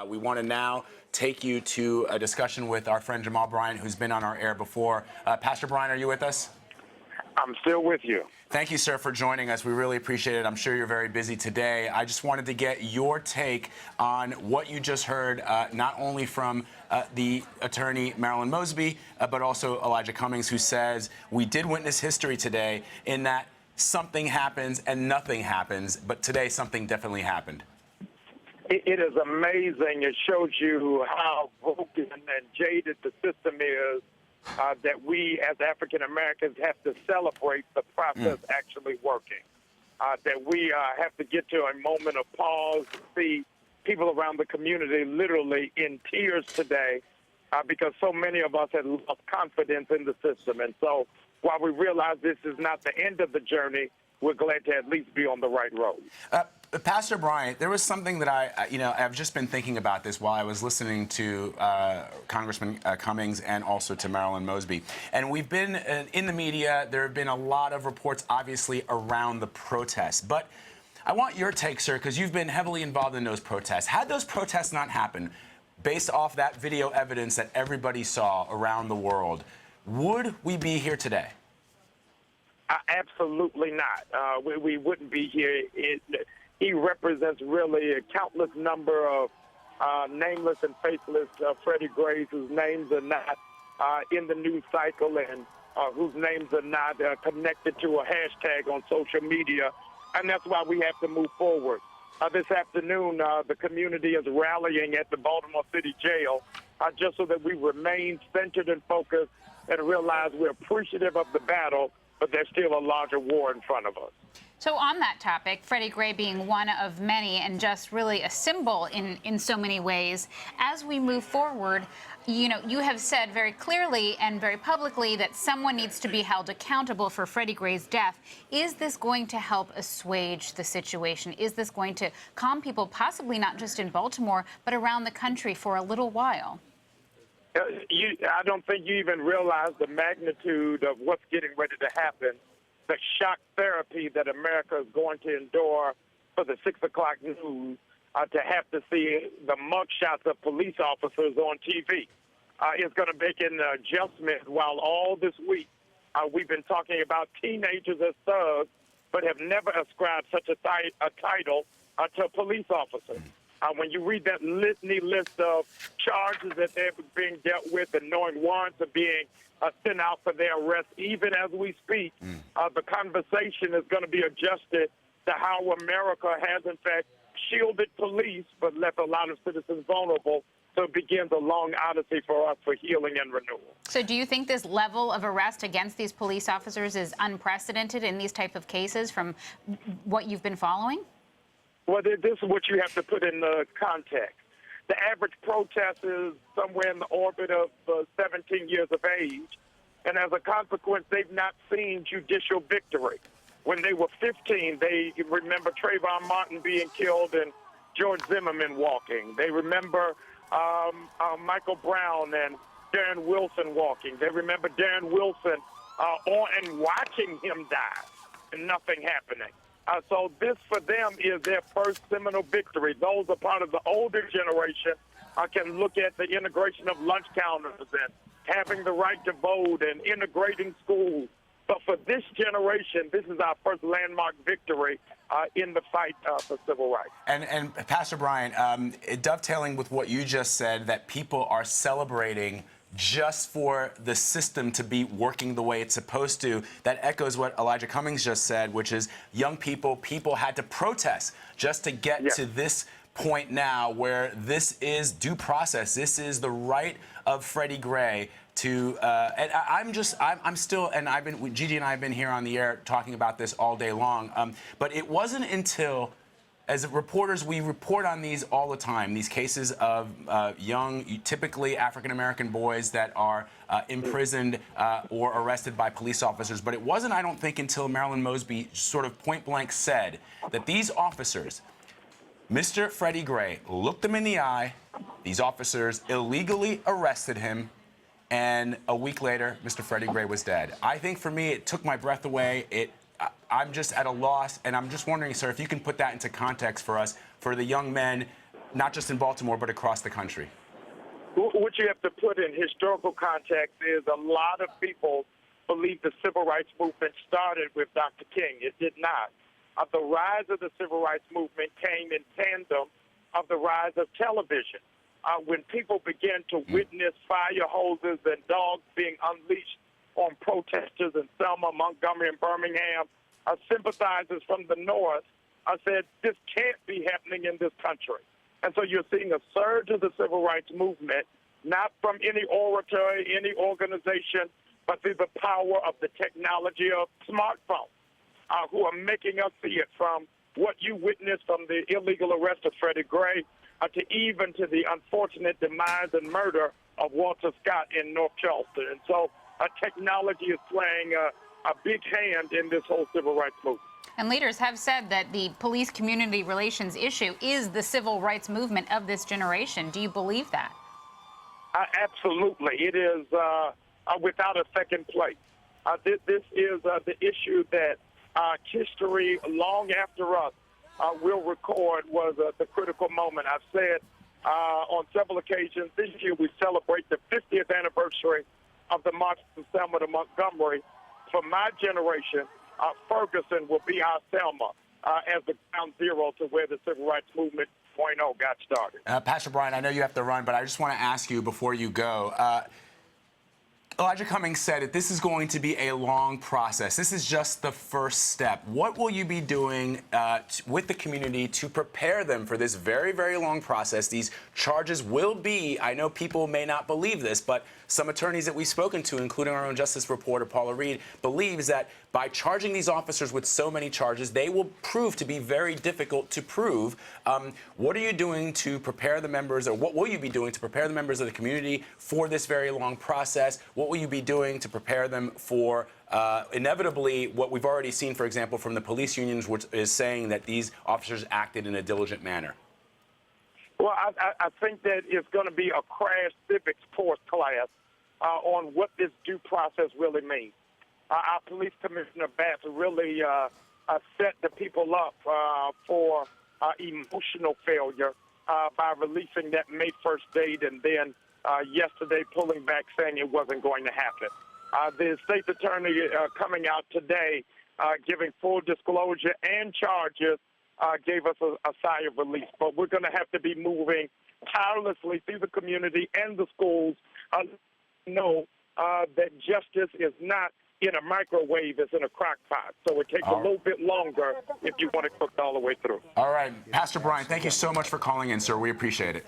We want to now take you to a discussion with our friend Jamal Bryant, who's been on our air before. Pastor Bryant, are you with us? I'm still with you. Thank you, sir, for joining us. We really appreciate it. I'm sure you're very busy today. I just wanted to get your take on what you just heard, not only from the attorney Marilyn Mosby, but also Elijah Cummings, who says we did witness history today in that something happens and nothing happens, but today something definitely happened. It is amazing. It shows you how broken and jaded the system is, that we as African Americans have to celebrate the process actually working. That we have to get to a moment of pause and see people around the community literally in tears today because so many of us have lost confidence in the system. And so while we realize this is not the end of the journey, we're glad to at least be on the right road. Pastor Bryant, there was something that I've just been thinking about this while I was listening to Congressman Cummings and also to Marilyn Mosby. And we've been in the media. There have been a lot of reports, obviously, around the protests. But I want your take, sir, because you've been heavily involved in those protests. Had those protests not happened, based off that video evidence that everybody saw around the world, would we be here today? Absolutely not. We wouldn't be here. He represents really a countless number of nameless and faceless Freddie Grays whose names are not in the news cycle and whose names are not connected to a hashtag on social media. And that's why we have to move forward. This afternoon, the community is rallying at the Baltimore City Jail just so that we remain centered and focused and realize we're appreciative of the battle, but there's still a larger war in front of us. So on that topic, Freddie Gray being one of many and just really a symbol in so many ways, as we move forward, you have said very clearly and very publicly that someone needs to be held accountable for Freddie Gray's death. Is this going to help assuage the situation? Is this going to calm people, possibly not just in Baltimore, but around the country for a little while? I don't think you even realize the magnitude of what's getting ready to happen. The shock therapy that America is going to endure for the 6 o'clock news to have to see the mugshots of police officers on TV is going to make an adjustment. While all this week we've been talking about teenagers as thugs, but have never ascribed such a title to police officers. When you read that litany list of charges that they're being dealt with and knowing warrants are being sent out for their arrest, even as we speak, the conversation is going to be adjusted to how America has, in fact, shielded police but left a lot of citizens vulnerable. So it begins a long odyssey for us for healing and renewal. So do you think this level of arrest against these police officers is unprecedented in these type of cases from what you've been following? Well, this is what you have to put in the context. The average protest is somewhere in the orbit of 17 years of age, and as a consequence, they've not seen judicial victory. When they were 15, they remember Trayvon Martin being killed and George Zimmerman walking. They remember Michael Brown and Darren Wilson walking. They remember Darren Wilson and watching him die and nothing happening. So this, for them, is their first seminal victory. Those are part of the older generation can look at the integration of lunch counters and having the right to vote and integrating schools. But for this generation, this is our first landmark victory in the fight for civil rights. And Pastor Bryant, dovetailing with what you just said, that people are celebrating just for the system to be working the way it's supposed to, that echoes what Elijah Cummings just said, which is young people had to protest just to get to this point now where this is due process. This is the right of Freddie Gray to, and I'm still, and Gigi and I have been here on the air talking about this all day long, but it wasn't until, as reporters, we report on these all the time, these cases of young, typically African-American boys that are imprisoned or arrested by police officers. But it wasn't, I don't think, until Marilyn Mosby sort of point-blank said that these officers, Mr. Freddie Gray, looked them in the eye, these officers illegally arrested him, and a week later, Mr. Freddie Gray was dead. I think for me, it took my breath away. I'm just at a loss, and I'm just wondering, sir, if you can put that into context for us, for the young men not just in Baltimore, but across the country? What you have to put in historical context is a lot of people believe the civil rights movement started with Dr. King. It did not. The rise of the civil rights movement came in tandem of the rise of television. When people began to witness fire hoses and dogs being unleashed on protesters in Selma, Montgomery, and Birmingham, sympathizers from the North said, this can't be happening in this country. And so you're seeing a surge of the civil rights movement, not from any orator, any organization, but through the power of the technology of smartphones, who are making us see it, from what you witnessed from the illegal arrest of Freddie Gray to even to the unfortunate demise and murder of Walter Scott in North Charleston. And so technology is playing a big hand in this whole civil rights movement. And leaders have said that the police-community relations issue is the civil rights movement of this generation. Do you believe that? Absolutely. It is without a second place. This is the issue that history, long after us, will record was the critical moment. I've said on several occasions this year we celebrate the 50th anniversary of the march from Selma to Montgomery. For my generation, Ferguson will be our Selma as the ground zero to where the civil rights movement 2.0 got started. Pastor Brian, I know you have to run, but I just want to ask you before you go. Elijah Cummings said that this is going to be a long process. This is just the first step. What will you be doing with the community to prepare them for this very, very long process? These charges will be, I know people may not believe this, but some attorneys that we've spoken to, including our own justice reporter, Paula Reed, believes that by charging these officers with so many charges, they will prove to be very difficult to prove. What are you doing to prepare the members, or what will you be doing to prepare the members of the community for this very long process? What will you be doing to prepare them for inevitably what we've already seen, for example, from the police unions, which is saying that these officers acted in a diligent manner? Well, I think that it's going to be a crash civics course class on what this due process really means. Our police commissioner, Bass, really set the people up for emotional failure by releasing that May 1st date and then yesterday pulling back saying it wasn't going to happen. The state's attorney coming out today giving full disclosure and charges gave us a sigh of relief. But we're going to have to be moving tirelessly through the community and the schools know that justice is not in a microwave, it's in a crock pot. So it takes a little bit longer if you want it cooked all the way through. All right. Pastor Brian, thank you so much for calling in, sir. We appreciate it.